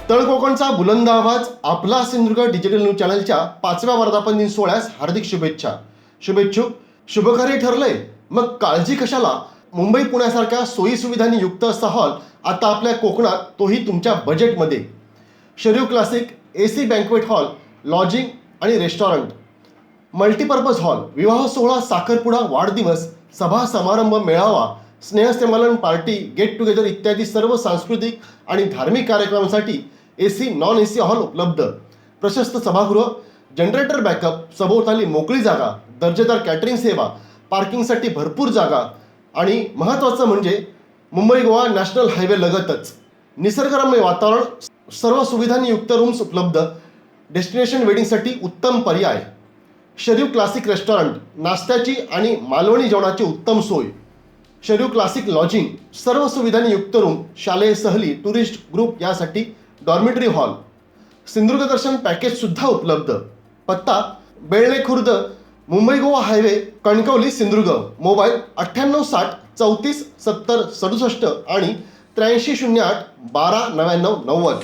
तळ कोकणचा बुलंद आवाज आपला सिंधुदुर्ग डिजिटल न्यूज चॅनलच्या 5व्या वर्धापन दिन सोहळ्यास हार्दिक शुभेच्छा. शुभेच्छुक शुभकार्य ठरलंय मग काळजी कशाला. मुंबई पुण्यासारख्या सोयी सुविधांनी युक्त असा हॉल आता आपल्या कोकणात, तोही तुमच्या बजेटमध्ये. शरीव classic AC banquet hall, lodging आणि रेस्टॉरंट, मल्टीपर्पज हॉल, विवाह सोहळा, साखरपुडा, वाढदिवस, सभा समारंभ, मेळावा, स्नेहसंमेलन, पार्टी, गेट टुगेदर इत्यादी सर्व सांस्कृतिक आणि धार्मिक कार्यक्रमांसाठी AC नॉन AC हॉल उपलब्ध. प्रशस्त सभागृह, जनरेटर बॅकअप, सभोवताली मोकळी जागा, दर्जेदार कॅटरिंग सेवा, पार्किंगसाठी भरपूर जागा आणि महत्त्वाचं म्हणजे मुंबई गोवा नॅशनल हायवे लगतच निसर्गरम्य वातावरण, सर्व सुविधांनी युक्त रूम्स उपलब्ध. डेस्टिनेशन वेडिंगसाठी उत्तम पर्याय. शरीव क्लासिक रेस्टॉरंट, नाश्त्याची आणि मालवणी जेवणाची उत्तम सोय. शरीव क्लासिक लॉजिंग, सर्व सुविधांनी युक्त रूम, शालेय सहली, टुरिस्ट ग्रुप यासाठी डॉर्मिटरी हॉल. सिंधुदुर्ग दर्शन पॅकेज सुद्धा उपलब्ध. पत्ता बेळणे खुर्द, मुंबई गोवा हायवे, कणकवली, सिंधुदुर्ग. मोबाईल 9860 34 70 67 आणि 8308 12 99 90.